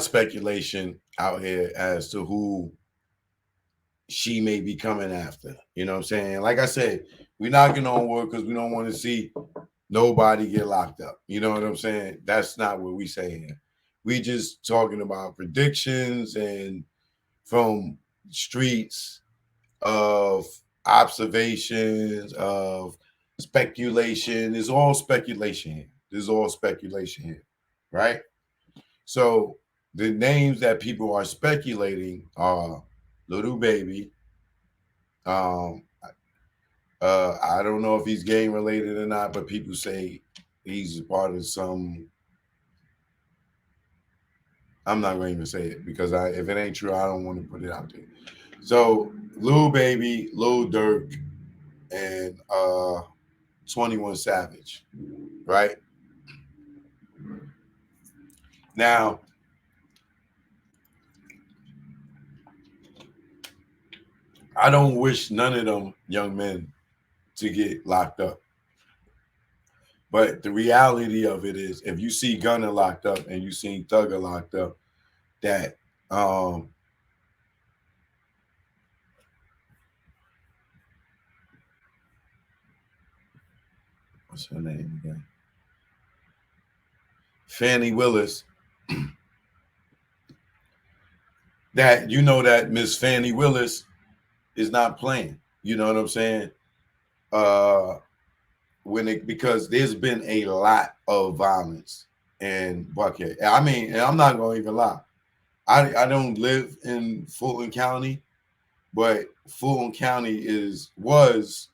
speculation out here as to who she may be coming after. You know what I'm saying? Like I said, we're knocking on wood because we don't want to see nobody get locked up. You know what I'm saying? That's not what we say here. We just talking about predictions and from streets of observations of speculation. It's all speculation here. This is all speculation here, right? So the names that people are speculating are Little Baby. Um, I don't know if he's gang related or not, but people say he's part of some. I'm not going to even say it because if it ain't true, I don't want to put it out there. So Lil Baby, Lil Durk, and 21 Savage, right? Now, I don't wish none of them young men to get locked up. But the reality of it is, if you see Gunna locked up and you see Thugger locked up, that what's her name again? Fannie Willis. That you know that Miss Fannie Willis is not playing. You know what I'm saying? Because there's been a lot of violence in Buckhead. I mean, and I'm not gonna even lie. I don't live in Fulton County, but Fulton County was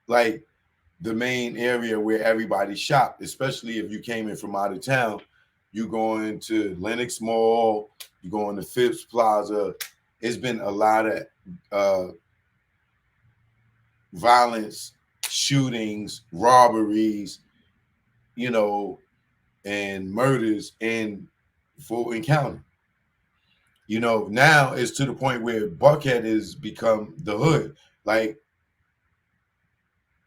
like the main area where everybody shopped, especially if you came in from out of town. You going to Lenox Mall, you going to Phipps Plaza. It's been a lot of violence, shootings, robberies, you know, and murders in Fulton County. You know, now it's to the point where Buckhead has become the hood. Like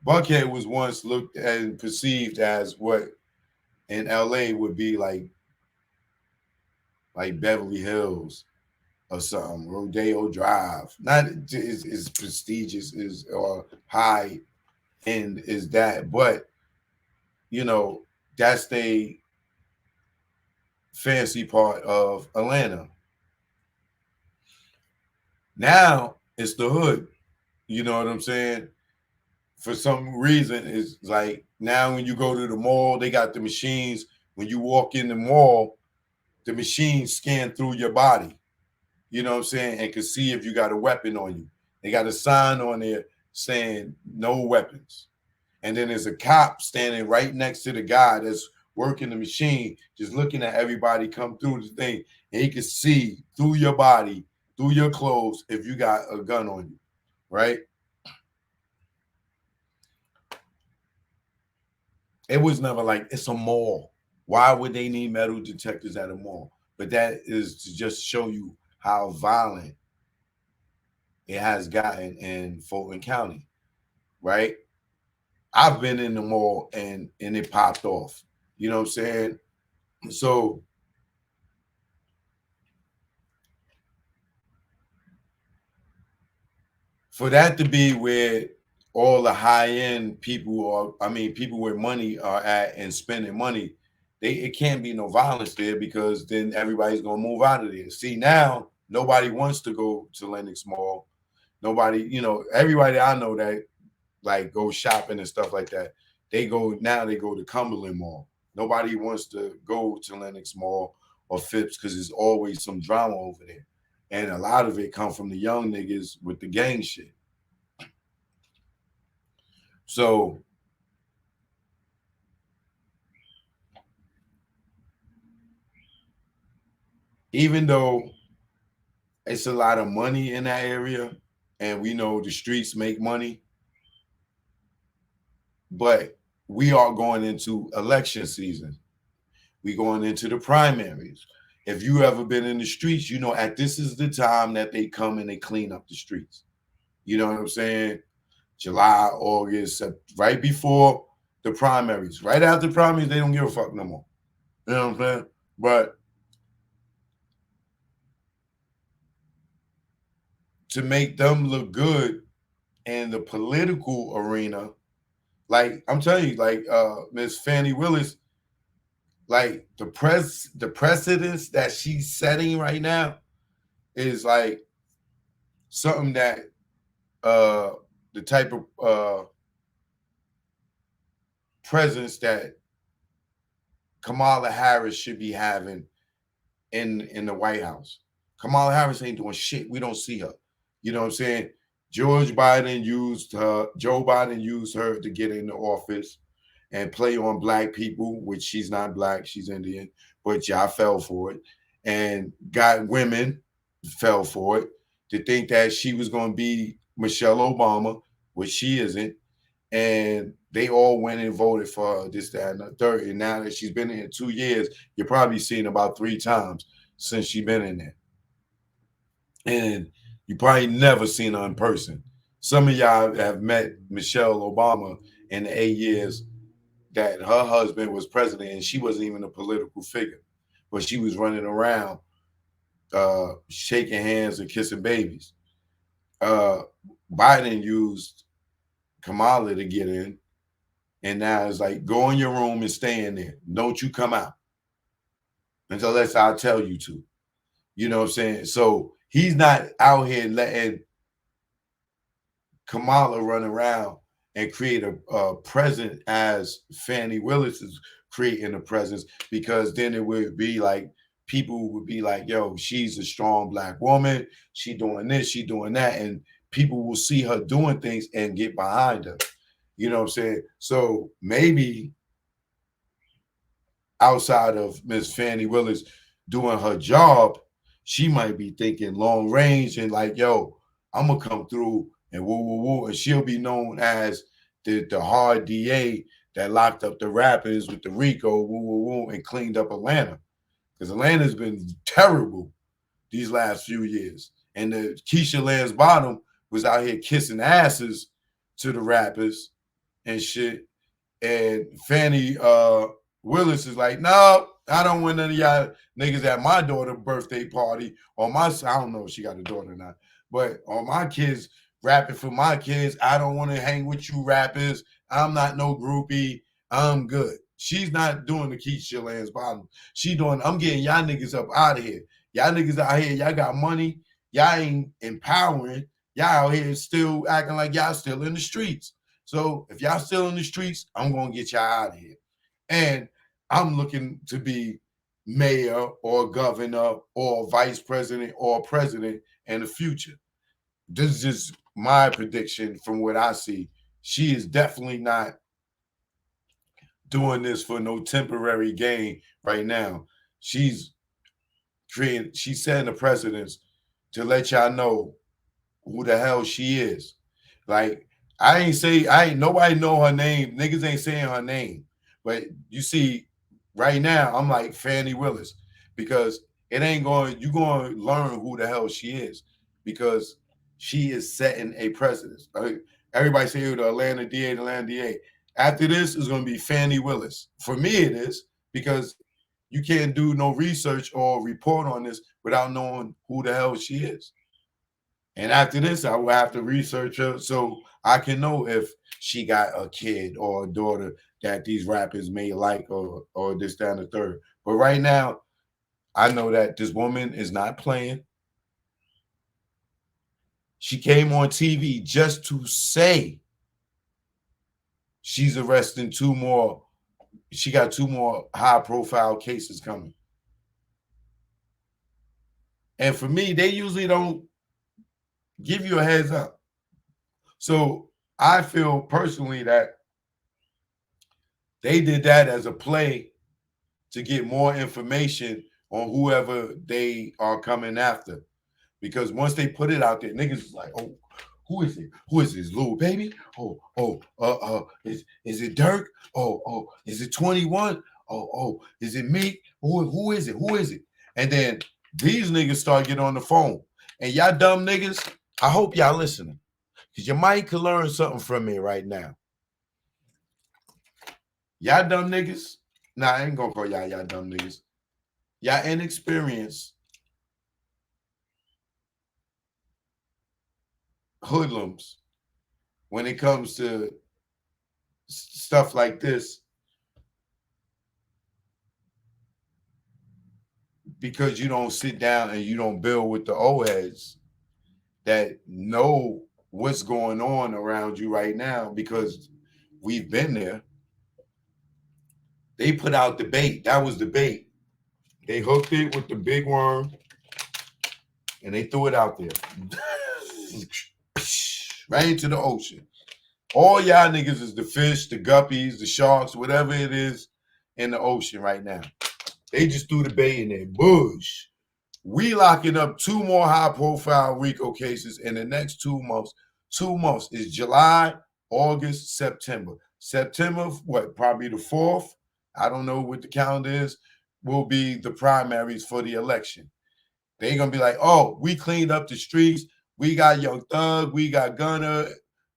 Buckhead was once looked at and perceived as what in LA would be like Beverly Hills or something, Rodeo Drive. Not as prestigious as or high end as that, but you know, that's the fancy part of Atlanta. Now it's the hood. You know what I'm saying? For some reason, it's like now when you go to the mall, they got the machines. When you walk in the mall, the machines scan through your body. You know what I'm saying? And can see if you got a weapon on you. They got a sign on there saying no weapons. And then there's a cop standing right next to the guy that's working the machine, just looking at everybody come through the thing. And he can see through your body, through your clothes, if you got a gun on you, right? It was never like, it's a mall. Why would they need metal detectors at a mall? But that is to just show you how violent it has gotten in Fulton County, right? I've been in the mall and it popped off. You know what I'm saying? So for that to be where all the high end people are, I mean, people with money are at and spending money, it can't be no violence there because then everybody's gonna move out of there. See, now nobody wants to go to Lenox Mall. Nobody, you know, everybody I know that like go shopping and stuff like that, they go to Cumberland Mall. Nobody wants to go to Lenox Mall or Phipps because there's always some drama over there. And a lot of it come from the young niggas with the gang shit. So even though it's a lot of money in that area, and we know the streets make money, but we are going into election season. We going into the primaries. If you ever been in the streets, you know at this is the time that they come and they clean up the streets. You know what I'm saying? July, August, right before the primaries. Right after the primaries, they don't give a fuck no more. You know what I'm saying? But to make them look good in the political arena. Like I'm telling you, like Miss Fannie Willis, like the precedence that she's setting right now is like something that uh the type of presence that Kamala Harris should be having in the White House. Kamala Harris ain't doing shit. We don't see her. You know what I'm saying? Joe Biden used her to get into office and play on black people, which she's not black, she's Indian, but y'all fell for it. And got women fell for it to think that she was going to be Michelle Obama, which she isn't. And they all went and voted for her, this, that, and the third. And now that she's been in 2 years, you're probably seen about 3 times since she's been in there. And you probably never seen her in person. Some of y'all have met Michelle Obama in the 8 years that her husband was president, and she wasn't even a political figure, but she was running around shaking hands and kissing babies. Biden used Kamala to get in, and now it's like, go in your room and stay in there. Don't you come out unless I tell you to. You know what I'm saying? So he's not out here letting Kamala run around and create a presence as Fannie Willis is creating a presence, because then it would be like, people would be like, yo, she's a strong black woman. She doing this, she doing that. And people will see her doing things and get behind her. You know what I'm saying? So maybe outside of Miss Fannie Willis doing her job, she might be thinking long range and like, yo, I'm going to come through and woo, woo, woo. And she'll be known as the hard DA that locked up the rappers with the RICO, woo, woo, woo, and cleaned up Atlanta. Because Atlanta's been terrible these last few years. And the Keisha Lance Bottom was out here kissing asses to the rappers and shit. And Fannie Willis is like, no, I don't want none of y'all niggas at my daughter's birthday party, or I don't know if she got a daughter or not, but on my kids rapping for my kids. I don't want to hang with you rappers. I'm not no groupie. I'm good. She's not doing the Keisha Lance Bottom. She doing, I'm getting y'all niggas up out of here. Y'all niggas out here, y'all got money. Y'all ain't empowering. Y'all out here still acting like y'all still in the streets. So if y'all still in the streets, I'm going to get y'all out of here. And I'm looking to be mayor or governor or vice president or president in the future. This is just my prediction from what I see. She is definitely not doing this for no temporary gain right now. She's setting the precedence to let y'all know who the hell she is. Like, nobody know her name. Niggas ain't saying her name. But you see, right now, I'm like Fannie Willis, because you're going to learn who the hell she is, because she is setting a precedence. Everybody say the Atlanta DA. After this is going to be Fannie Willis. For me, it is, because you can't do no research or report on this without knowing who the hell she is. And after this, I will have to research her so I can know if she got a kid or a daughter that these rappers may like, or this, that, and the third. But right now, I know that this woman is not playing. She came on TV just to say she's arresting 2 more. She got 2 more high-profile cases coming. And for me, they usually don't give you a heads up. So I feel personally that they did that as a play to get more information on whoever they are coming after. Because once they put it out there, niggas is like, oh, who is it? Who is this, Lil Baby? Is it Dirk? Is it 21? Is it Meek? Who is it? Who is it? And then these niggas start getting on the phone. And y'all dumb niggas, I hope y'all listening, because you might could learn something from me right now. Y'all dumb niggas, I ain't gonna call y'all dumb niggas. Y'all inexperienced hoodlums when it comes to stuff like this, because you don't sit down and you don't build with the old heads that know what's going on around you right now, because we've been there. They put out the bait. That was the bait. They hooked it with the big worm and they threw it out there. Right into the ocean. All y'all niggas is the fish, the guppies, the sharks, whatever it is in the ocean right now. They just threw the bait in there. Bush. We locking up 2 more high-profile RICO cases in the next 2 months. 2 months is July, August, September. September, what, probably the 4th? I don't know what the calendar is, will be the primaries for the election. They're going to be like, oh, we cleaned up the streets. We got Young Thug. We got Gunner.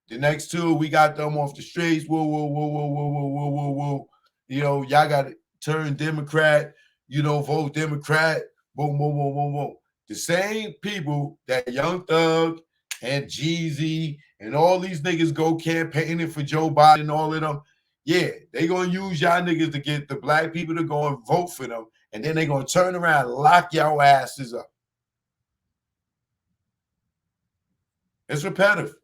The next 2, we got them off the streets. Whoa, whoa, whoa, whoa, whoa, whoa, whoa, whoa, whoa. You know, y'all got to turn Democrat. You know, vote Democrat. Boom, boom, boom, boom, boom. The same people that Young Thug and Jeezy and all these niggas go campaigning for Joe Biden and all of them, yeah, they going to use y'all niggas to get the black people to go and vote for them, and then they going to turn around and lock y'all asses up. It's repetitive.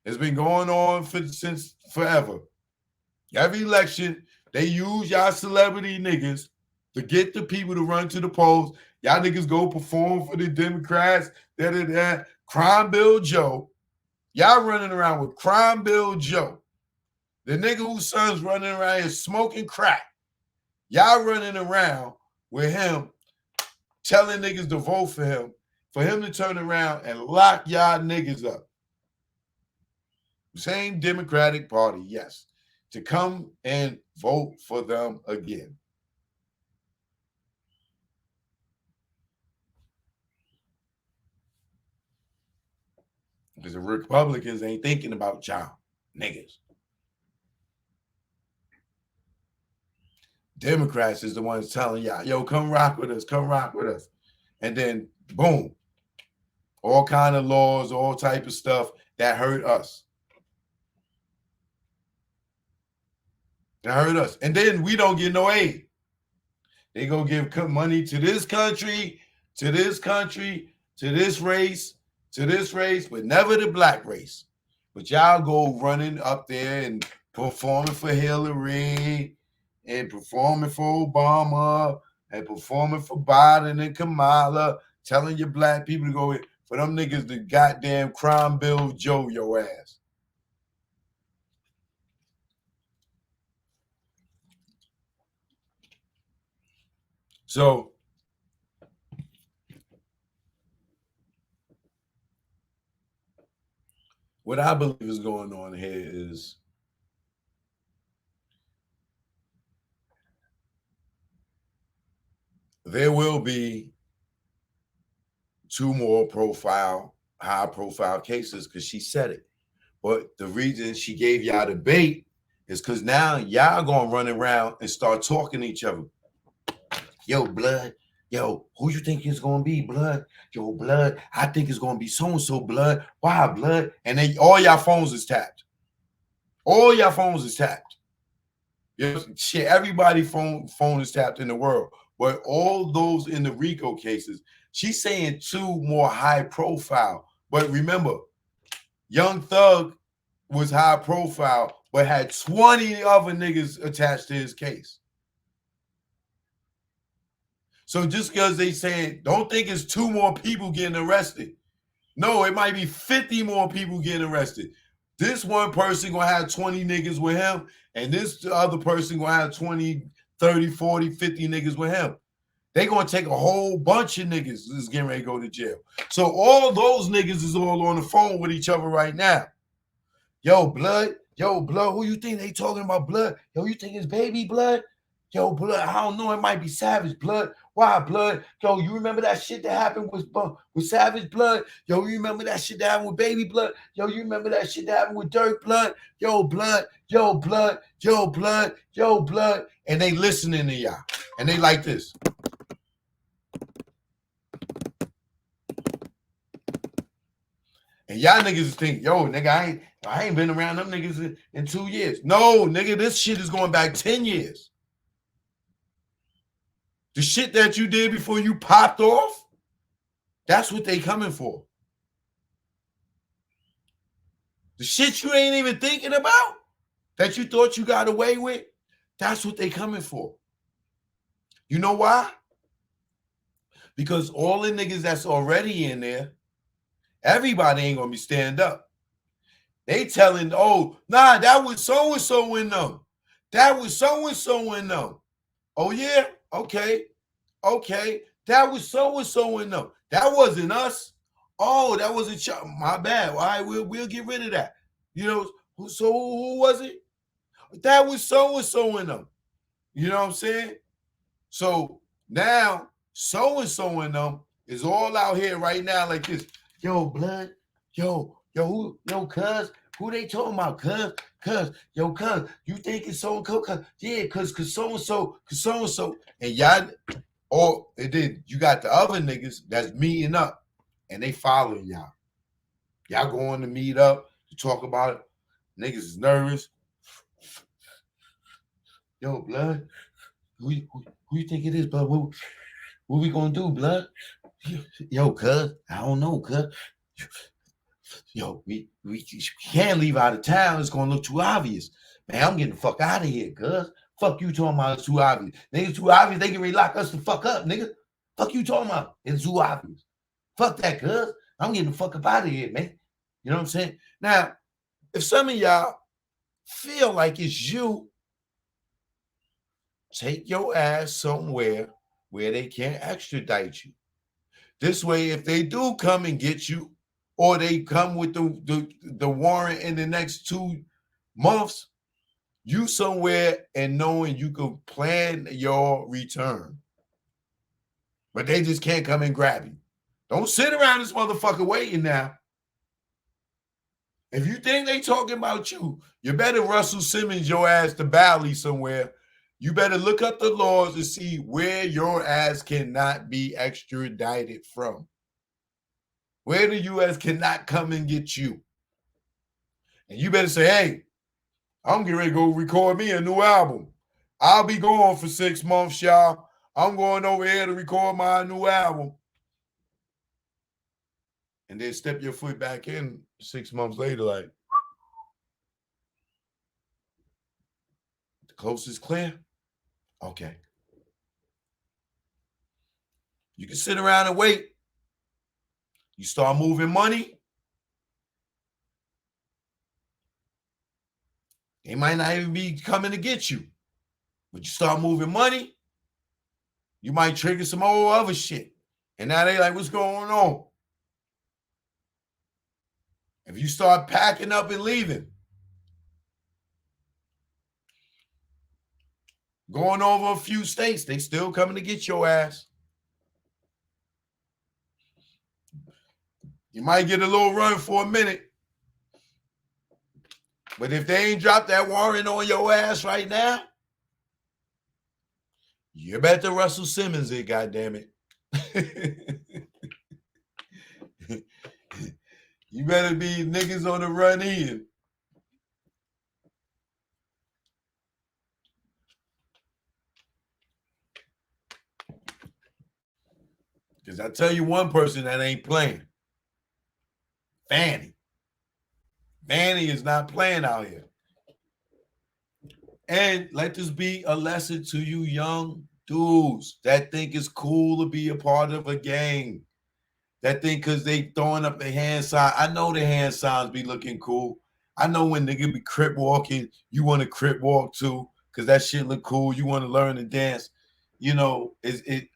It's been going on since forever. Every election, they use y'all celebrity niggas to get the people to run to the polls. Y'all niggas go perform for the Democrats. Crime Bill Joe. Y'all running around with Crime Bill Joe. The nigga whose son's running around here smoking crack. Y'all running around with him, telling niggas to vote for him to turn around and lock y'all niggas up. Same Democratic Party, yes, to come and vote for them again. Because the Republicans ain't thinking about y'all niggas. Democrats is the ones telling y'all, yo, come rock with us. And then, boom, all kind of laws, all type of stuff that hurt us. And then we don't get no aid. They go give money to this country, to this race, but never the black race. But y'all go running up there and performing for Hillary and performing for Obama and performing for Biden and Kamala, telling your black people to go in for them niggas to goddamn Crime Bill Joe your ass. So what I believe is going on here is there will be 2 more high-profile cases because she said it. But the reason she gave y'all the bait is because now y'all gonna run around and start talking to each other. Yo, blood. Yo, who you think it's gonna be, blood? Yo, blood. I think it's gonna be so-and-so, blood. Why, blood? And then all y'all phones is tapped. You know, shit, everybody's phone is tapped in the world. But all those in the RICO cases, she's saying 2 more high profile. But remember, Young Thug was high profile, but had 20 other niggas attached to his case. So just because they saying, don't think it's 2 more people getting arrested. No, it might be 50 more people getting arrested. This one person gonna have 20 niggas with him, and this other person gonna have 20, 30, 40, 50 niggas with him. They gonna take a whole bunch of niggas that's getting ready to go to jail. So all those niggas is all on the phone with each other right now. Yo, blood, who you think they talking about, blood? Yo, you think it's baby blood? Yo, blood, I don't know, it might be Savage blood. Why, blood? Yo, you remember that shit that happened with Savage blood? Yo, you remember that shit that happened with baby blood? Yo, you remember that shit that happened with Dirt blood? Yo, blood. And they listening to y'all. And they like this. y'all niggas think, yo, nigga, I ain't been around them niggas in 2 years. No, nigga, this shit is going back 10 years. The shit that you did before you popped off, that's what they coming for. The shit you ain't even thinking about that you thought you got away with, that's what they coming for. You know why? Because all the niggas that's already in there, everybody ain't gonna be stand up. They telling, oh, nah, that was so-and-so in them. That was so-and-so in them. Oh, yeah? Okay. That was so-and-so in them. That wasn't us. Oh, that wasn't y'all. My bad. All right, we'll get rid of that. You know, so who was it? That was so-and-so in them. You know what I'm saying? So now so-and-so in them is all out here right now like this. Yo, blood. Yo, cuz. Who they talking about, cuz? Cuz, you think it's so-and-so? Yeah, cuz so-and-so. And y'all, and then you got the other niggas that's meeting up and they following y'all. Y'all going to meet up to talk about it. Niggas is nervous. Yo, blood, who you think it is, blood? What we gonna do, blood? Yo, cuz, I don't know, cuz. Yo, we can't leave out of town. It's gonna look too obvious. Man, I'm getting the fuck out of here, cuz. Fuck you talking about it's too obvious. Niggas too obvious, they can really lock us the fuck up, nigga. Fuck you talking about? It's too obvious. Fuck that, cuz. I'm getting the fuck up out of here, man. You know what I'm saying? Now, if some of y'all feel like it's you, take your ass somewhere where they can't extradite you. This way, if they do come and get you, or they come with the warrant in the next 2 months, you somewhere and knowing you can plan your return. But they just can't come and grab you. Don't sit around this motherfucker waiting now. If you think they talking about you, you better Russell Simmons your ass to Bali somewhere. You better look up the laws and see where your ass cannot be extradited from. Where the U.S. cannot come and get you. And you better say, hey, I'm getting ready to go record me a new album. I'll be gone for 6 months, y'all. I'm going over here to record my new album. And then step your foot back in 6 months later, like, the coast is clear? Okay. You can sit around and wait. You start moving money, they might not even be coming to get you. But you start moving money, you might trigger some old other shit. And now they like, what's going on? If you start packing up and leaving, going over a few states, they still coming to get your ass. You might get a little run for a minute. But if they ain't dropped that warrant on your ass right now, you better Russell Simmons it, goddammit. You better be niggas on the run in. Because I tell you one person that ain't playing. Fannie. Fannie is not playing out here. And let this be a lesson to you young dudes that think it's cool to be a part of a gang. That think because they throwing up their hand sign. I know the hand signs be looking cool. I know when nigga be crip walking, you want to crip walk too, because that shit look cool. You want to learn to dance. You know,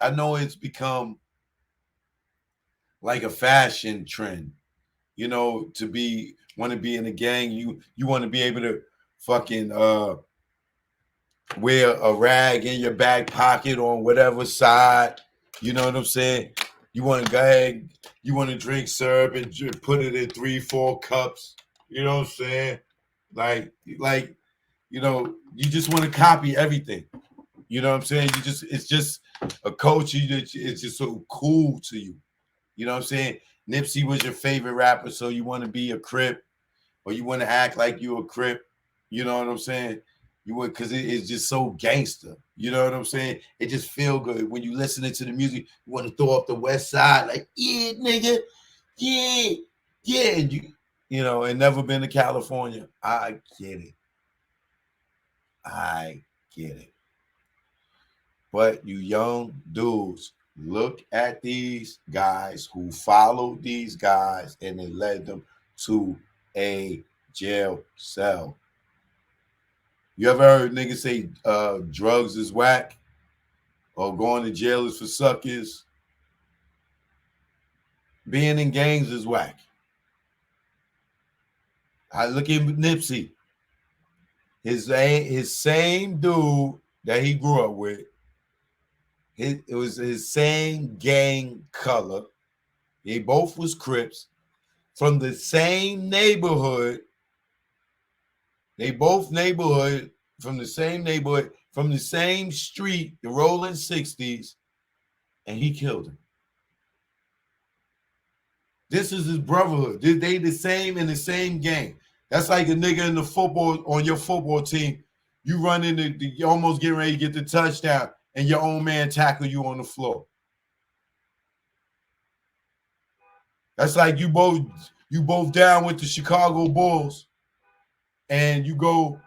I know it's become like a fashion trend, you know, to want to be in a gang. You want to be able to fucking wear a rag in your back pocket on whatever side. You know what I'm saying? You want to go ahead, you want to drink syrup and put it in 3-4 cups. You know what I'm saying? Like, you know, you just want to copy everything. You know what I'm saying? It's just a culture that it's just so cool to you. You know what I'm saying? Nipsey was your favorite rapper, so you want to be a Crip, or you want to act like you a Crip. You know what I'm saying? You would, because it's just so gangster. You know what I'm saying? It just feel good when you listening to the music. You want to throw up the West Side, like, yeah, nigga, yeah, yeah. And you know, and never been to California. I get it. I get it. But you young dudes, look at these guys who followed these guys and it led them to a jail cell. You ever heard niggas say drugs is whack or going to jail is for suckers? Being in gangs is whack. I look at Nipsey. His same dude that he grew up with, it was his same gang color. They both was Crips from the same neighborhood. They both neighborhood from the same neighborhood, from the same street, the rolling 60s, and he killed him. This is his brotherhood. They the same in the same gang. That's like a nigga in the football on your football team. You run into, you almost getting ready to get the touchdown, and your own man tackle you on the floor. That's like you both down with the Chicago Bulls, and you go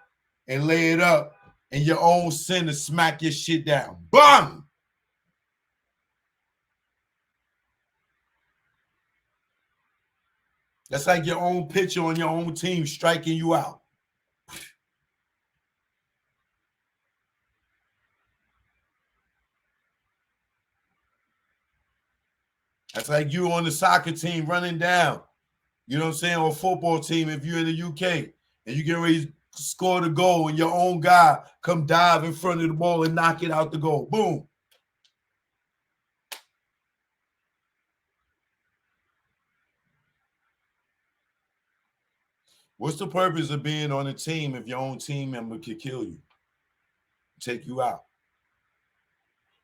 and lay it up, and your own center smack your shit down. Bang! That's like your own pitcher on your own team striking you out. That's like you on the soccer team running down, you know what I'm saying, or football team if you're in the UK and you get ready to score the goal and your own guy come dive in front of the ball and knock it out the goal. Boom. What's the purpose of being on a team if your own team member could kill you, take you out?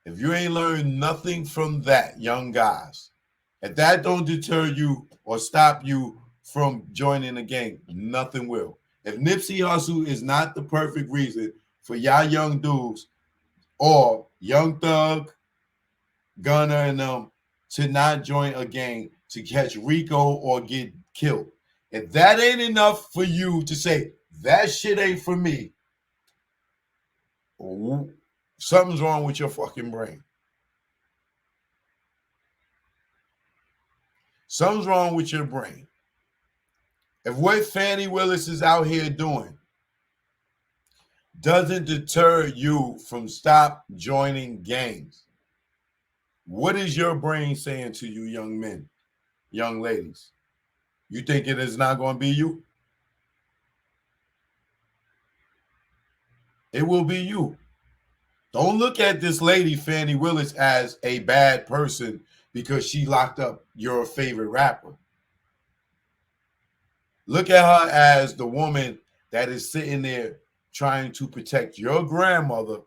If you ain't learned nothing from that, young guys, if that don't deter you or stop you from joining the gang, nothing will. If Nipsey Hussle is not the perfect reason for y'all young dudes or Young Thug, Gunner, and them to not join a gang to catch RICO or get killed, if that ain't enough for you to say that shit ain't for me, something's wrong with your fucking brain. Something's wrong with your brain. If what Fannie Willis is out here doing doesn't deter you from stop joining gangs, what is your brain saying to you, young men, young ladies? You think it is not going to be you? It will be you. Don't look at this lady, Fannie Willis, as a bad person because she locked up your favorite rapper. Look at her as the woman that is sitting there trying to protect your grandmother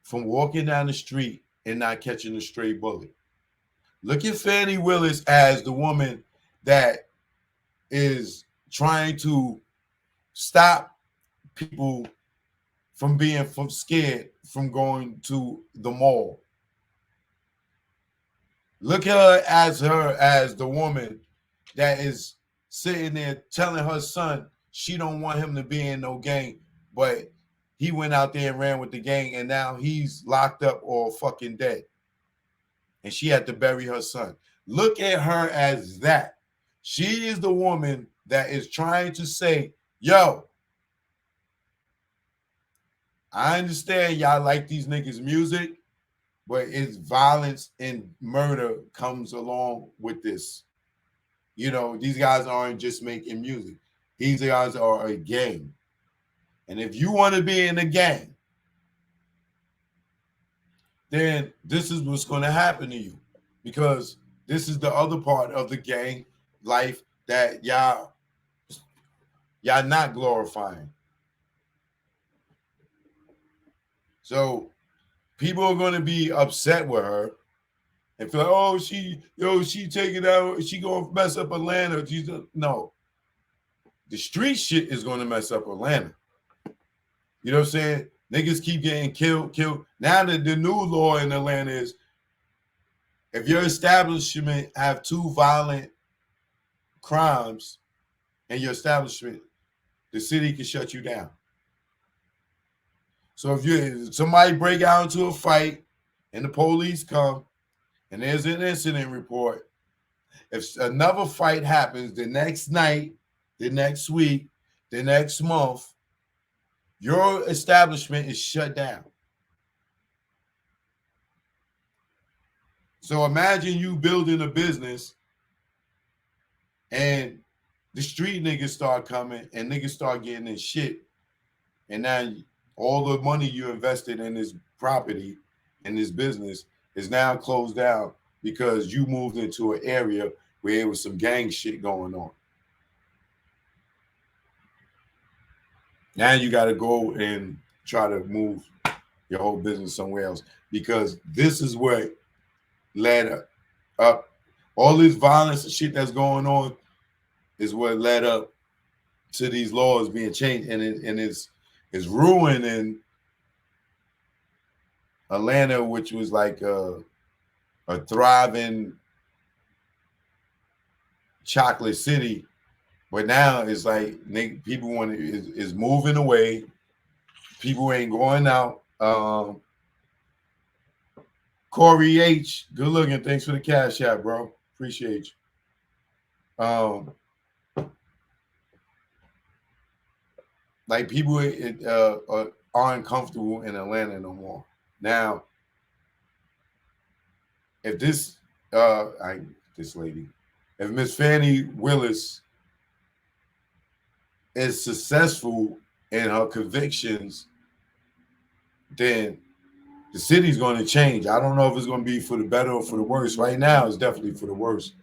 from walking down the street and not catching a stray bullet. Look at Fannie Willis as the woman that is trying to stop people from being scared from going to the mall. Look at her as the woman that is sitting there telling her son she don't want him to be in no gang, but he went out there and ran with the gang, and now he's locked up or fucking dead. And she had to bury her son. Look at her as that. She is the woman that is trying to say, yo, I understand y'all like these niggas' music, but it's violence and murder comes along with this. You know, these guys aren't just making music. These guys are a gang. And if you want to be in a gang, then this is what's going to happen to you, because this is the other part of the gang life that y'all not glorifying. So people are going to be upset with her, and feel like, oh, she taking out, she gonna mess up Atlanta. No, the street shit is gonna mess up Atlanta. You know what I'm saying? Niggas keep getting killed. Now that the new law in Atlanta is, if your establishment have 2 violent crimes in your establishment, the city can shut you down. So if somebody break out into a fight and the police come and there's an incident report, if another fight happens the next night, the next week, the next month, your establishment is shut down. So imagine you building a business and the street niggas start coming and niggas start getting in shit. And now all the money you invested in this property, in this business, is now closed down because you moved into an area where there was some gang shit going on. Now you got to go and try to move your whole business somewhere else, because this is what led up all this violence and shit that's going on is what led up to these laws being changed, and it's ruining Atlanta, which was like a thriving chocolate city, but now it's like people is moving away. People ain't going out. Corey H, good looking. Thanks for the cash app, bro. Appreciate you. Like people aren't comfortable in Atlanta no more. Now, if this lady, if Miss Fannie Willis is successful in her convictions, then the city's going to change. I don't know if it's going to be for the better or for the worse. Right now, it's definitely for the worse,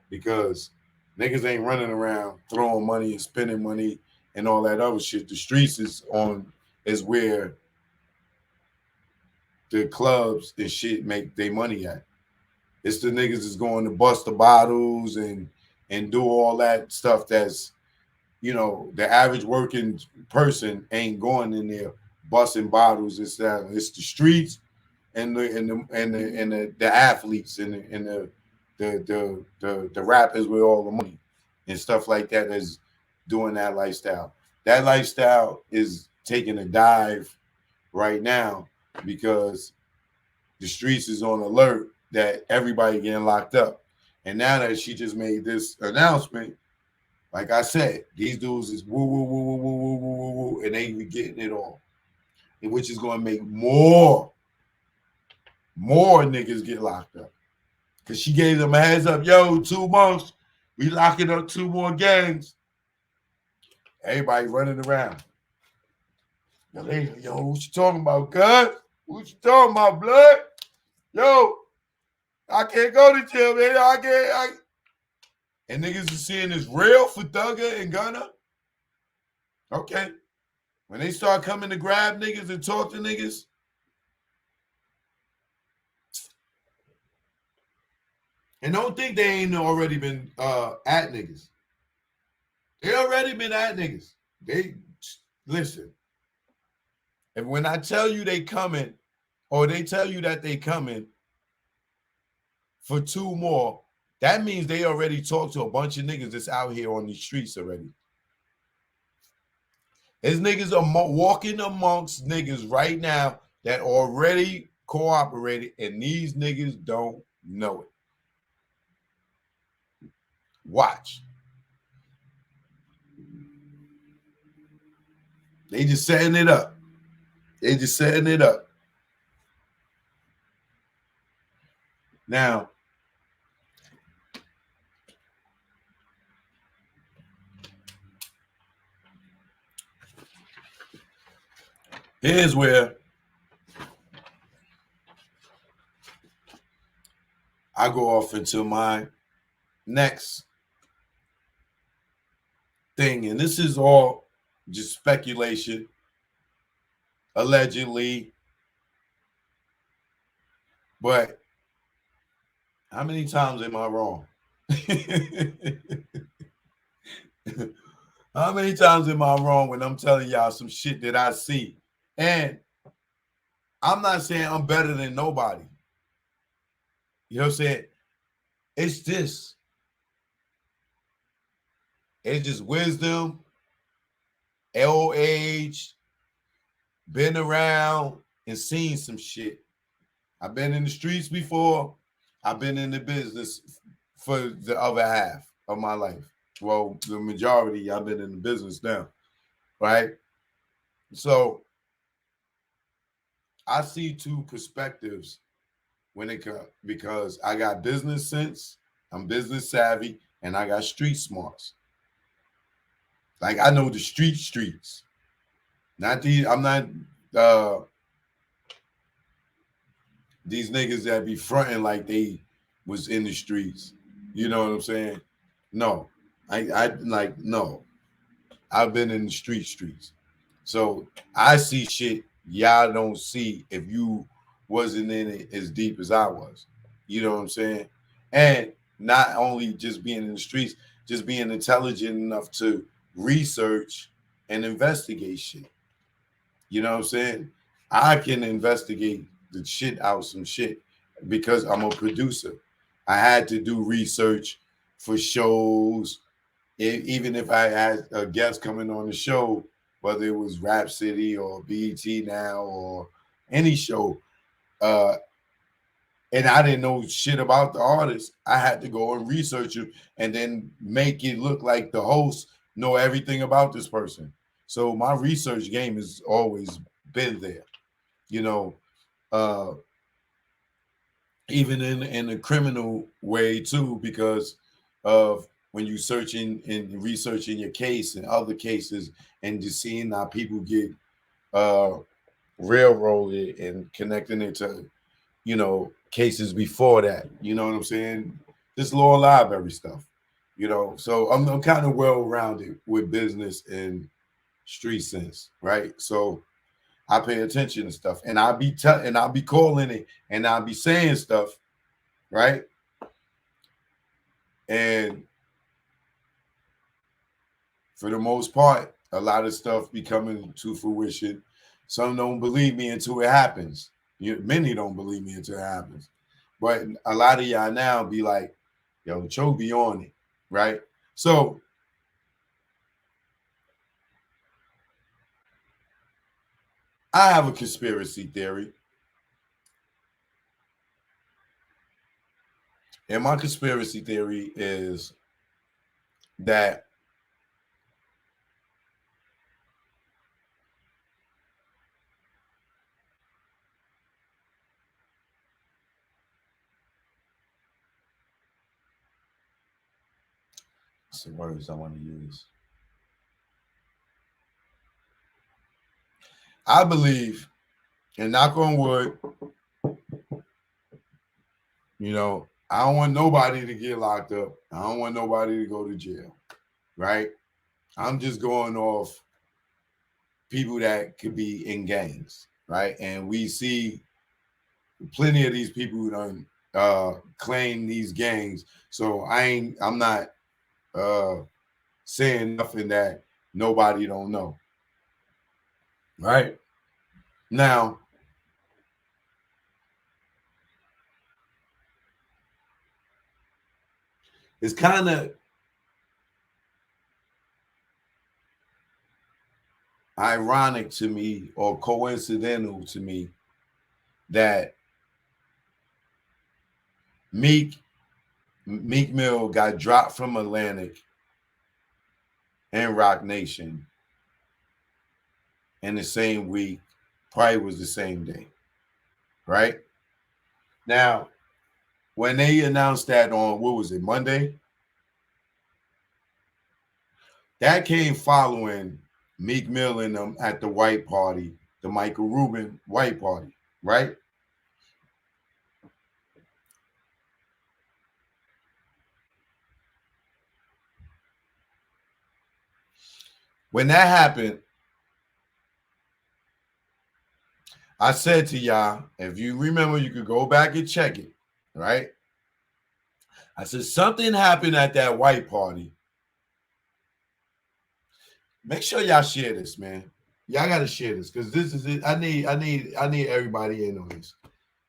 because niggas ain't running around throwing money and spending money and all that other shit. The streets is where the clubs and shit make their money at. It's the niggas that's going to bust the bottles and do all that stuff that's, you know, the average working person ain't going in there busting bottles. It's the streets and the athletes and the rappers with all the money and stuff like that that's doing that lifestyle. That lifestyle is taking a dive right now because the streets is on alert that everybody getting locked up. And now that she just made this announcement, like I said, these dudes is woo woo woo woo woo woo woo woo, and they be getting it all, and which is going to make more niggas get locked up. Because she gave them a heads up, yo, 2 months, we locking up 2 more gangs. Everybody running around. Yo, what you talking about, cuz? What you talking about, blood? Yo, I can't go to jail, man. I can't. And niggas are seeing this real for Thugger and Gunna. Okay. When they start coming to grab niggas and talk to niggas, and don't think they ain't already been at niggas. They already been at niggas. They listen. And when I tell you they coming, or they tell you that they coming for 2 more, that means they already talked to a bunch of niggas that's out here on the streets already. There's niggas are walking amongst niggas right now that already cooperated, and these niggas don't know it. Watch. They just setting it up. They just setting it up. Now, here's where I go off into my next thing, and this is all just speculation, allegedly, but How many times am I wrong? How many times am I wrong when I'm telling y'all some shit that I see? And I'm not saying I'm better than nobody. You know what I'm saying? It's this. It's just wisdom, old age, been around and seen some shit. I've been in the streets before. I've been in the business for the other half of my life. Well, the majority, I've been in the business now, right? So I see two perspectives when it comes because I got business sense, I'm business savvy, and I got street smarts. Like I know the streets. Not these, I'm not uh these niggas that be fronting like they was in the streets. You know what I'm saying? No. I like no. I've been in the streets. So I see shit y'all don't see if you wasn't in it as deep as I was. You know what I'm saying? And not only just being in the streets, just being intelligent enough to research and investigate shit. You know what I'm saying? I can investigate the shit out some shit because I'm a producer. I had to do research for shows. Even if I had a guest coming on the show, whether it was Rap City or BET Now or any show, uh, and I didn't know shit about the artist, I had to go and research him and then make it look like the host know everything about this person. So my research game has always been there, you know, uh, even in a criminal way too, because of when you searching and researching your case and other cases and just seeing how people get uh, railroaded and connecting it to cases before that. You know what I'm saying? This law library stuff. So I'm kind of well rounded with business and street sense, right? So I pay attention to stuff, and I'll be calling it, and I'll be saying stuff, right? And for the most part, a lot of stuff be coming to fruition. Some don't believe me until it happens. Many don't believe me until it happens. But a lot of y'all now be like, yo, Cho be on it, right? So I have a conspiracy theory. And my conspiracy theory is that what's the words I want to use? I believe, and knock on wood, I don't want nobody to get locked up. I don't want nobody to go to jail, right? I'm just going off people that could be in gangs, right? And we see plenty of these people who don't claim these gangs. So I'm not saying nothing that nobody don't know, right? Now, it's kind of ironic to me or coincidental to me that Meek Mill got dropped from Atlantic and Rock Nation in the same week, probably was the same day, right? Now, when they announced that on, what was it, Monday? That came following Meek Mill and them at the white party, the Michael Rubin white party, right? When that happened, I said to y'all, if you remember, you could go back and check it, right? I said, something happened at that white party. Make sure y'all share this, man. Y'all gotta share this because this is it. I need everybody in on this.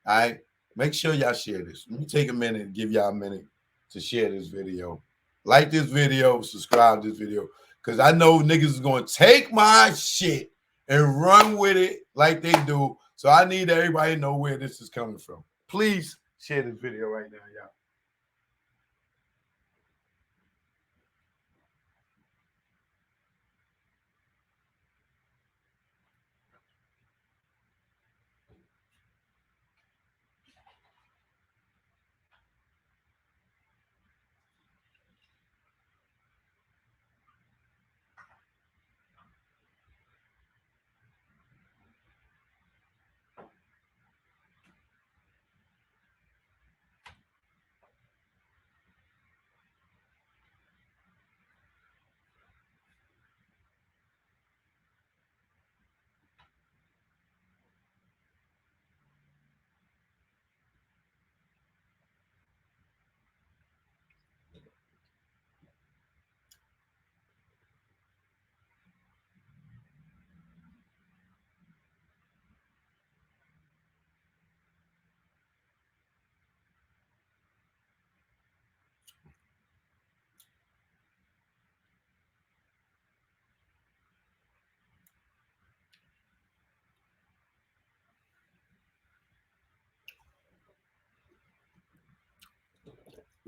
All right. Make sure y'all share this. Let me take a minute, give y'all a minute to share this video. Like this video, subscribe to this video. Because I know niggas is gonna take my shit and run with it like they do. So I need everybody to know where this is coming from. Please share this video right now, y'all.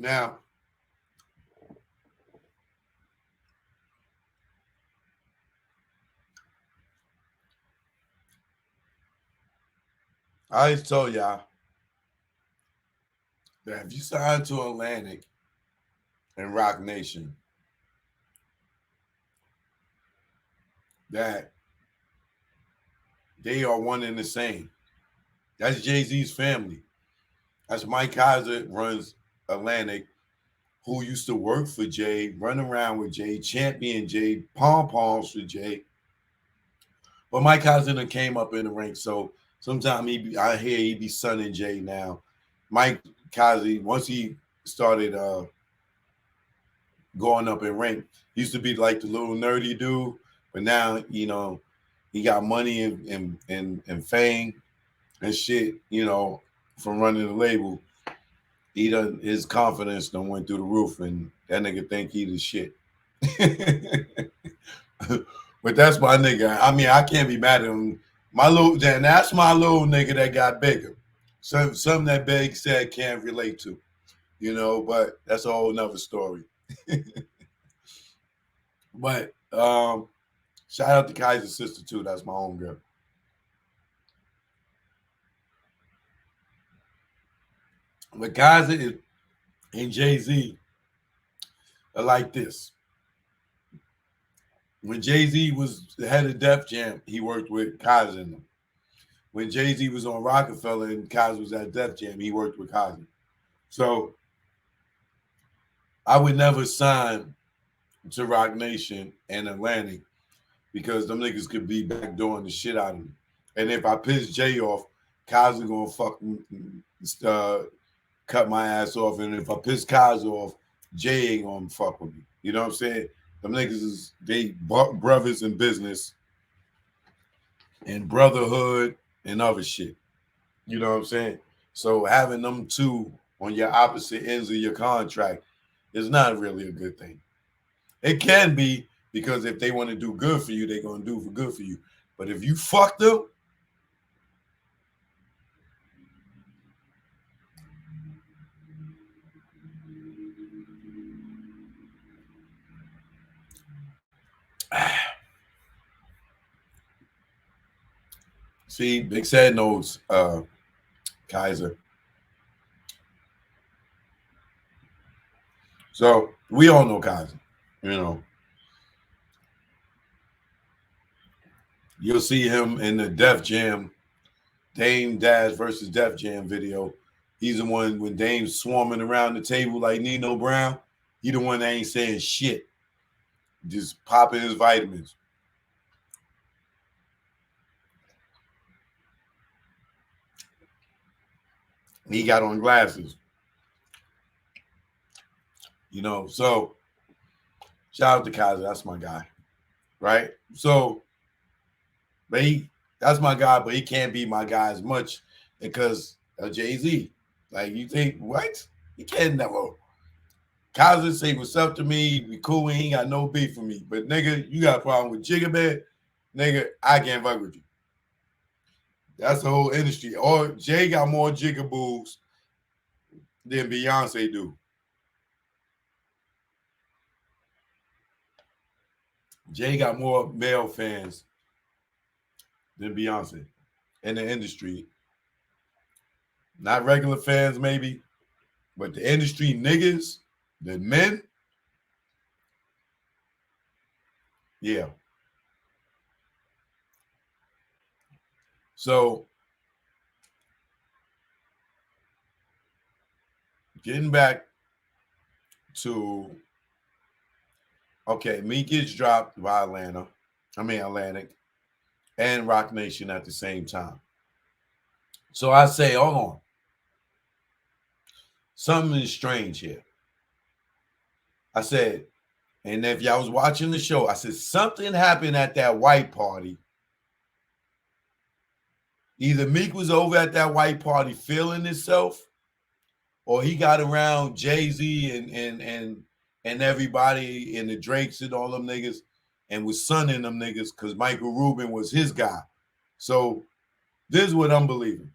Now, I just told y'all that if you sign to Atlantic and Rock Nation, that they are one and the same. That's Jay-Z's family. That's Mike Kaiser runs Atlantic, who used to work for Jay, run around with Jay, champion Jay, pom-poms for Jay. But Mike Kaiser came up in the ranks, so sometimes I hear he be sunning Jay now. Mike Kaiser, once he started going up in rank, he used to be like the little nerdy dude, but now, you know, he got money and fame and shit, you know, from running the label. His confidence done went through the roof, and that nigga think he the shit. But that's my nigga. I mean, I can't be mad at him. That's my little nigga that got bigger. Something that Big said can't relate to, you know, but that's a whole nother story. But shout out to Kaiser's sister too. That's my own girl. But Kaiser and Jay-Z are like this. When Jay-Z was the head of Def Jam, he worked with Kaiser in them. When Jay-Z was on Rockefeller and Kaiser was at Def Jam, he worked with Kaiser. So I would never sign to Rock Nation and Atlantic because them niggas could be backdooring the shit out of me. And if I piss Jay off, Kaiser gonna fucking cut my ass off. And if I piss Kaiser off, Jay ain't gonna fuck with me. You know what I'm saying? Them niggas they brothers in business and brotherhood and other shit. You know what I'm saying? So having them two on your opposite ends of your contract is not really a good thing. It can be because if they want to do good for you, they're gonna do for good for you. But if you fuck them, see, Big Sad knows Kaiser. So we all know Kaiser, you know. You'll see him in the Def Jam, Dame Dash versus Def Jam video. He's the one when Dame's swarming around the table like Nino Brown. He the one that ain't saying shit, just popping his vitamins. He got on glasses. You know, so shout out to Kaiser. That's my guy, right? So, but that's my guy, but he can't be my guy as much because of Jay-Z. Like, you think, what? He can't never. Kaiser say what's up to me, be cool, he ain't got no beef for me. But nigga, you got a problem with Jigga Man, nigga, I can't fuck with you. That's the whole industry. Or Jay got more jigaboos than Beyonce do. Jay got more male fans than Beyonce in the industry. Not regular fans, maybe, but the industry niggas, the men, yeah. So getting back to Meek gets dropped by Atlantic, and Rock Nation at the same time. So I say, hold on. Something is strange here. I said, and if y'all was watching the show, I said something happened at that white party. Either Meek was over at that white party feeling himself, or he got around Jay-Z and everybody and the Drakes and all them niggas and was sunning them niggas because Michael Rubin was his guy. So this is what I'm believing.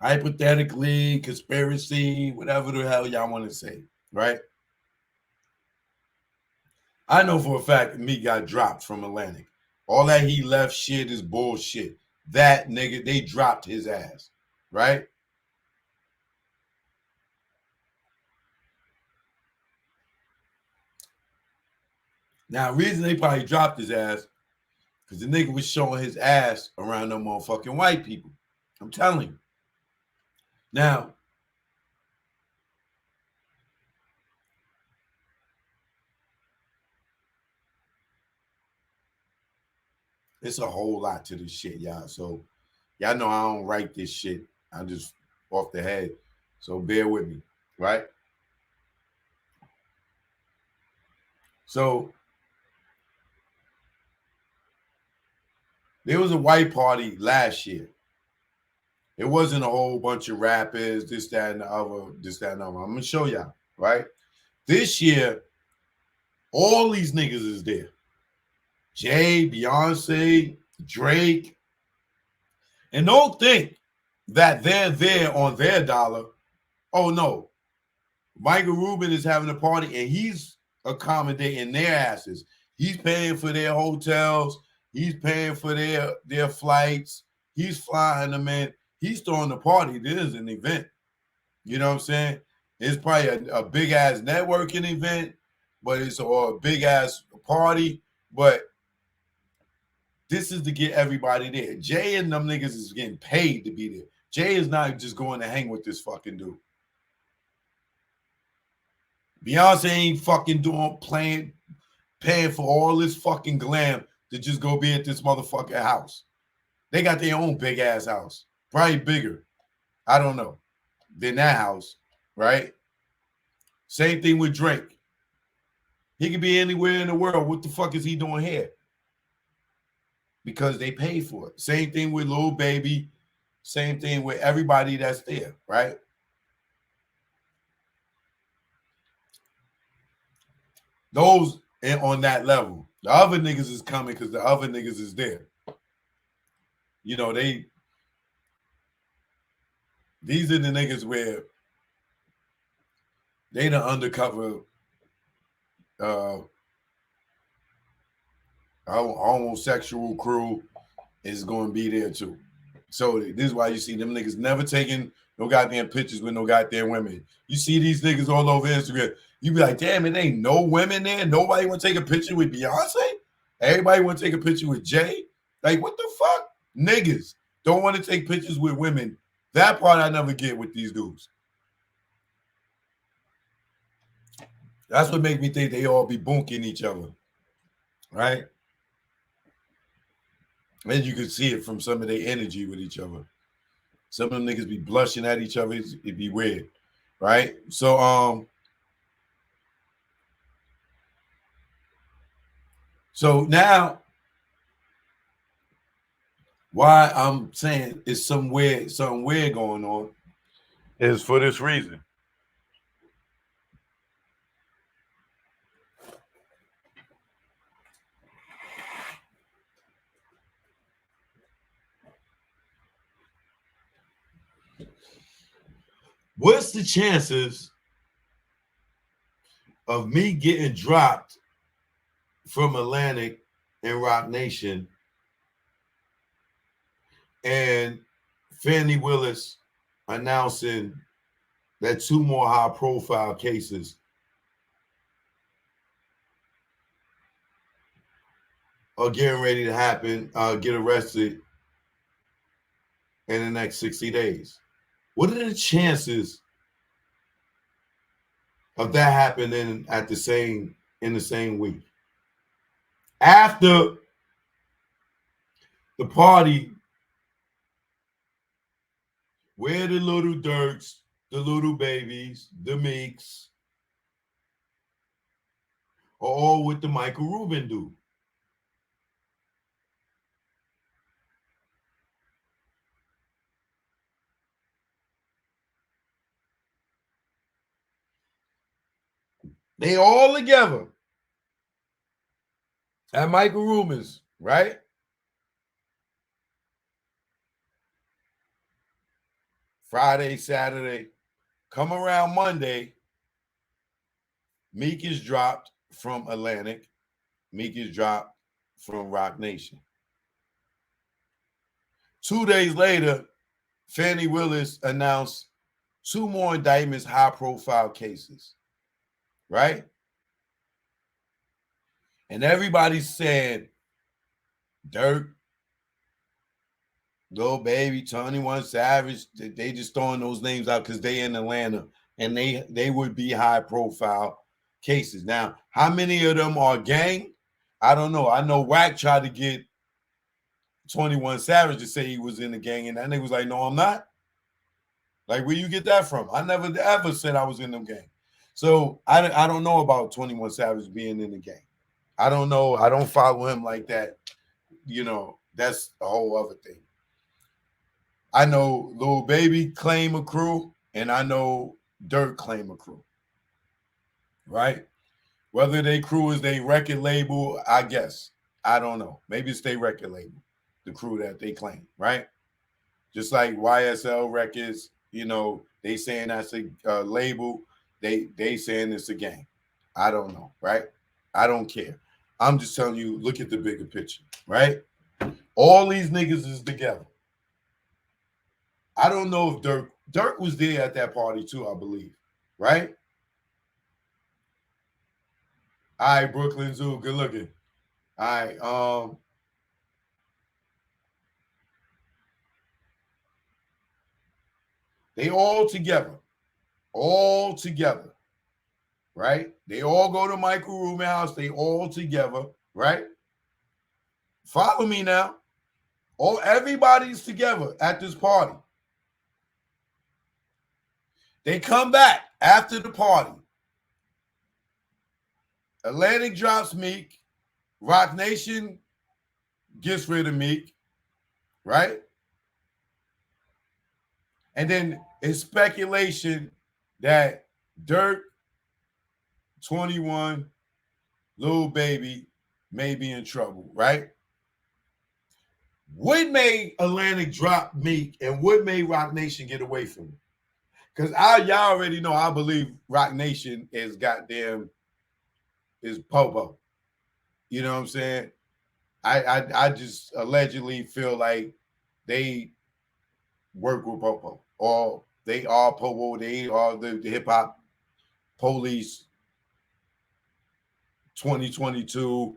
Hypothetically, conspiracy, whatever the hell y'all want to say, right? I know for a fact Meek got dropped from Atlantic. All that he left shit is bullshit. That nigga, they dropped his ass, right? Now, the reason they probably dropped his ass because the nigga was showing his ass around them motherfucking white people. I'm telling you. Now, it's a whole lot to this shit, y'all. So, y'all know I don't write this shit. I just off the head. So, bear with me, right? So, there was a white party last year. It wasn't a whole bunch of rappers, this, that, and the other, this, that, and the other. I'm going to show y'all, right? This year, all these niggas is there. Jay, Beyonce, Drake. And don't think that they're there on their dollar. Oh, no. Michael Rubin is having a party and he's accommodating their asses. He's paying for their hotels. He's paying for their flights. He's flying them in. He's throwing the party. This is an event. You know what I'm saying? It's probably a big-ass networking event, but it's a big-ass party. But this is to get everybody there. Jay and them niggas is getting paid to be there. Jay is not just going to hang with this fucking dude. Beyonce ain't fucking paying for all this fucking glam to just go be at this motherfucking house. They got their own big ass house, probably bigger. I don't know than that house, right? Same thing with Drake. He could be anywhere in the world. What the fuck is he doing here? Because they pay for it. Same thing with Lil Baby. Same thing with everybody that's there, right? Those on that level. The other niggas is coming because the other niggas is there. You know, these are the niggas where they the undercover homosexual crew is going to be there too. So this is why you see them niggas never taking no goddamn pictures with no goddamn women. You see these niggas all over Instagram. You be like, damn, it ain't no women there. Nobody want to take a picture with Beyonce. Everybody want to take a picture with Jay. Like, what the fuck? Niggas don't want to take pictures with women. That part I never get with these dudes. That's what make me think they all be bunking each other. Right? And you can see it from some of their energy with each other. Some of them niggas be blushing at each other. It'd be weird. Right? So, So now, why I'm saying it's something weird going on is for this reason. What's the chances of me getting dropped from Atlantic and Rock Nation and Fannie Willis announcing that 2 more high-profile cases are getting ready to happen, get arrested in the next 60 days? What are the chances of that happening in the same week? After the party where the little Dirks, the little babies, the Meeks are all with the Michael Rubin dude. They all together at Michael Rubin's, right? Friday, Saturday. Come around Monday, Meek is dropped from Atlantic. Meek is dropped from Rock Nation. 2 days later, Fannie Willis announced 2 more indictments, high-profile cases, right? And everybody's saying, Dirk, Lil Baby, 21 Savage, they just throwing those names out because they in Atlanta and they would be high-profile cases. Now, how many of them are gang? I don't know. I know Wack tried to get 21 Savage to say he was in the gang, and that nigga was like, no, I'm not. Like, where you get that from? I never ever said I was in them gang. So I don't know about 21 Savage being in the gang. I don't know. I don't follow him like that. You know, that's a whole other thing. I know Lil Baby claim a crew, and I know Dirk claim a crew. Right? Whether they crew is they record label, I guess. I don't know. Maybe it's their record label, the crew that they claim, right? Just like YSL Records, you know, they saying that's a label. They saying it's a gang. I don't know, right? I don't care. I'm just telling you, look at the bigger picture, right? All these niggas is together. I don't know if Dirk was there at that party too, I believe, right? All right, Brooklyn Zoo, good looking. All right, they all together, right? They all go to Michael Rubin house. They all together, right? Follow me now. Everybody's together at this party. They come back after the party. Atlantic drops Meek. Rock Nation gets rid of Meek, right? And then it's speculation that Dirk, 21, Lil Baby may be in trouble, right? What made Atlantic drop Meek and what made Rock Nation get away from it? Because y'all already know I believe Rock Nation is Popo. You know what I'm saying? I just allegedly feel like they work with Popo, or they are Popo, they are the hip hop police 2022.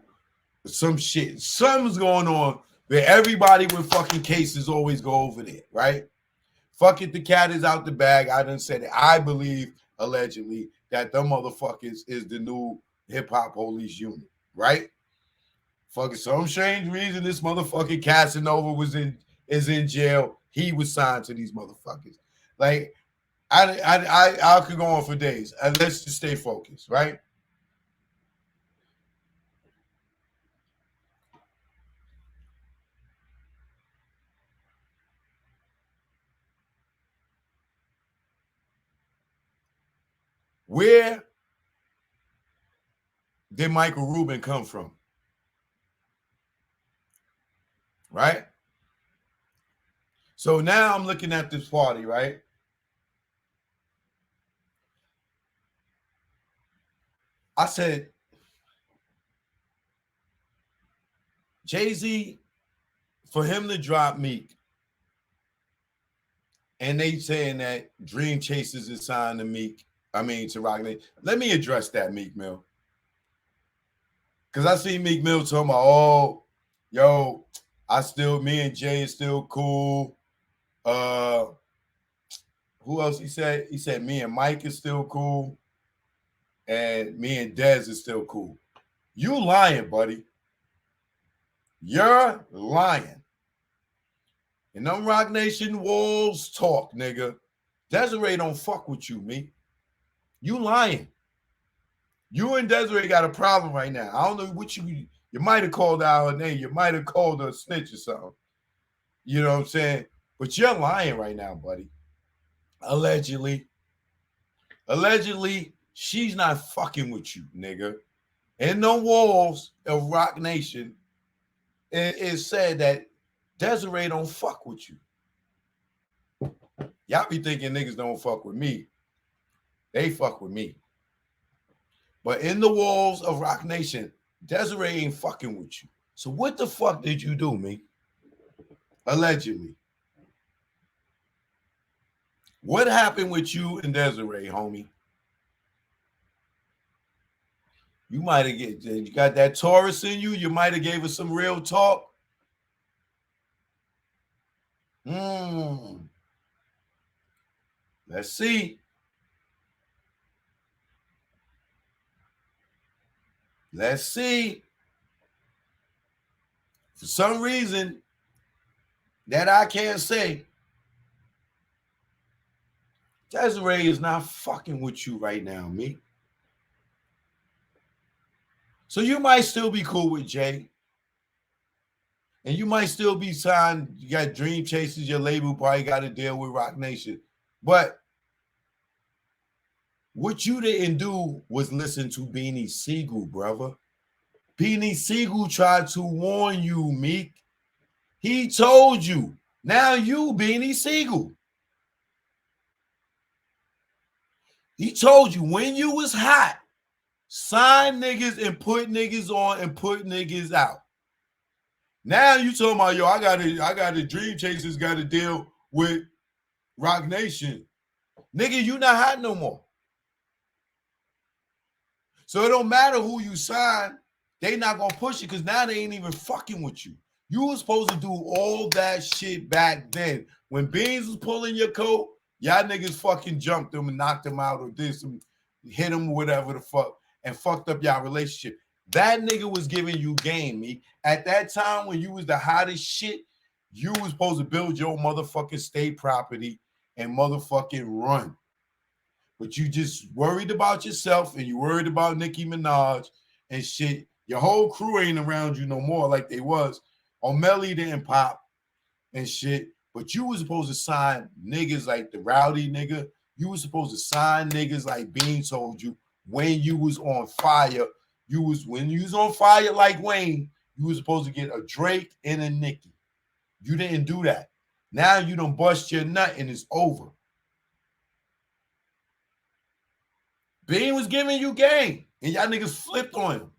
Some shit, something's going on where everybody with fucking cases always go over there, right? Fuck it, the cat is out the bag. I done said it. I believe, allegedly, that them motherfuckers is the new hip hop police unit, right? Fucking some strange reason this motherfucking Casanova is in jail. He was signed to these motherfuckers. Like, I could go on for days. Let's just stay focused, right? Where did Michael Rubin come from? Right? So now I'm looking at this party, right? I said, Jay-Z, for him to drop Meek, and they saying that Dream Chasers is signed to Meek, to Rock Nation. Let me address that, Meek Mill. Because I see Meek Mill talking about, oh, yo, me and Jay is still cool. Who else he said? He said me and Mike is still cool. And me and Dez is still cool. You lying, buddy. You're lying. And them Rock Nation walls talk, nigga. Desiree don't fuck with you, Meek. You lying. You and Desiree got a problem right now. I don't know what you might have called out her name. You might have called her a snitch or something. You know what I'm saying? But you're lying right now, buddy. Allegedly, she's not fucking with you, nigga. In the walls of Rock Nation, it said that Desiree don't fuck with you. Y'all be thinking niggas don't fuck with me. They fuck with me. But in the walls of Rock Nation, Desiree ain't fucking with you. So what the fuck did you do, me? Allegedly. What happened with you and Desiree, homie? You might have you got that Taurus in you. You might have gave us some real talk. Let's see. Let's see. For some reason that I can't say, Desiree is not fucking with you right now, me. So you might still be cool with Jay. And you might still be signed. You got Dream Chasers, your label probably got to deal with Rock Nation. But what you didn't do was listen to Beanie Siegel, brother. Beanie Siegel tried to warn you, Meek. He told you. Now you, Beanie Siegel. He told you when you was hot, sign niggas and put niggas on and put niggas out. Now you talking about, yo, I got a Dream Chasers got to deal with Rock Nation. Nigga, you not hot no more. So it don't matter who you sign, they not gonna push it because now they ain't even fucking with you. You were supposed to do all that shit back then. When Beans was pulling your coat, y'all niggas fucking jumped them and knocked them out or did some, hit them, whatever the fuck, and fucked up y'all relationship. That nigga was giving you game, me. At that time when you was the hottest shit, you was supposed to build your motherfucking state property and motherfucking run. But you just worried about yourself and you worried about Nicki Minaj and shit. Your whole crew ain't around you no more like they was. O'Malley didn't pop and shit. But you was supposed to sign niggas like the Rowdy nigga. You was supposed to sign niggas like Bean told you when you was on fire. When you was on fire like Wayne, you was supposed to get a Drake and a Nicki. You didn't do that. Now you done bust your nut and it's over. Bean was giving you game and y'all niggas flipped on him.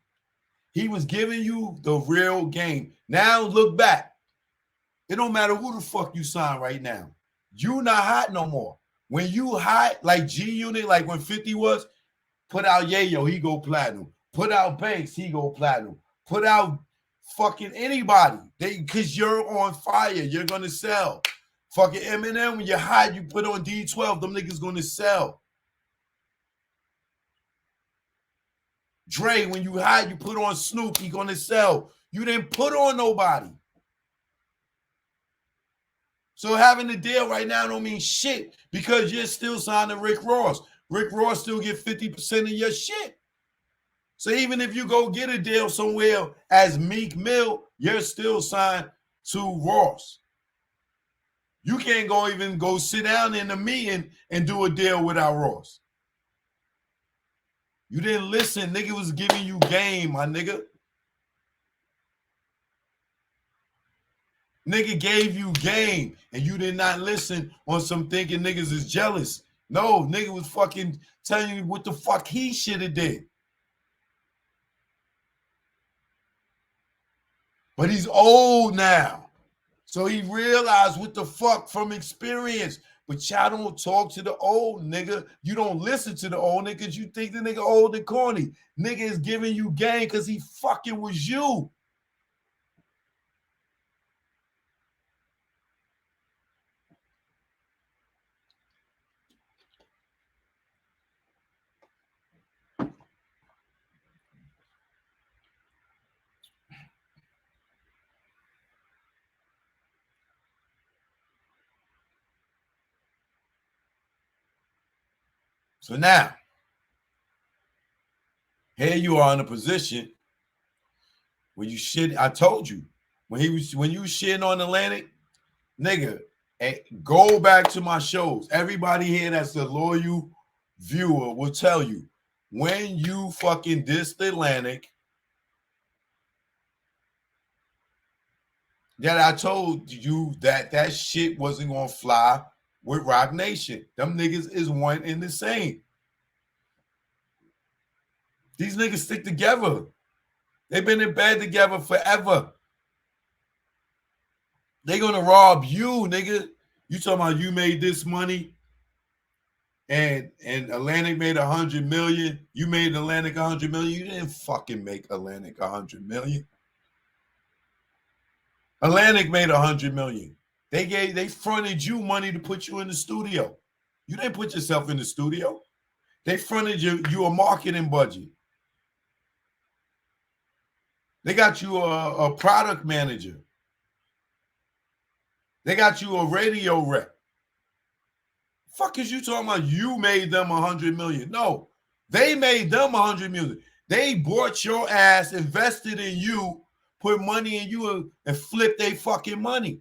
He was giving you the real game. Now look back. It don't matter who the fuck you sign right now. You not hot no more. When you hot, like G-Unit, like when 50 was, put out Yayo, he go platinum. Put out Banks, he go platinum. Put out fucking anybody. Because you're on fire. You're going to sell. Fucking Eminem, when you're hot, you put on D12, them niggas going to sell. Dre, when you hot, you put on Snoop, he going to sell. You didn't put on nobody. So having a deal right now don't mean shit because you're still signed to Rick Ross. Rick Ross still get 50% of your shit. So even if you go get a deal somewhere as Meek Mill, you're still signed to Ross. You can't even go sit down in a meeting and do a deal without Ross. You didn't listen. Nigga was giving you game, my nigga. Nigga gave you game, and you did not listen on some thinking niggas is jealous. No, nigga was fucking telling you what the fuck he should have did. But he's old now. So he realized what the fuck from experience. But y'all don't talk to the old nigga. You don't listen to the old niggas. You think the nigga old and corny. Nigga is giving you game because he fucking was you. So now, here you are in a position where you shit. I told you when you was shitting on Atlantic, nigga, go back to my shows. Everybody here that's a loyal viewer will tell you when you fucking dissed Atlantic, that I told you that shit wasn't gonna fly with Rock Nation. Them niggas is one and the same. These niggas stick together. They've been in bed together forever. They gonna rob you, nigga. You talking about you made this money and Atlantic made 100 million. You made Atlantic 100 million. You didn't fucking make Atlantic 100 million. Atlantic made 100 million. They fronted you money to put you in the studio. You didn't put yourself in the studio. They fronted you a marketing budget. They got you a product manager. They got you a radio rep. Fuck is you talking about? You made them 100 million. No, they made them 100 million. They bought your ass, invested in you, put money in you, and flipped their fucking money.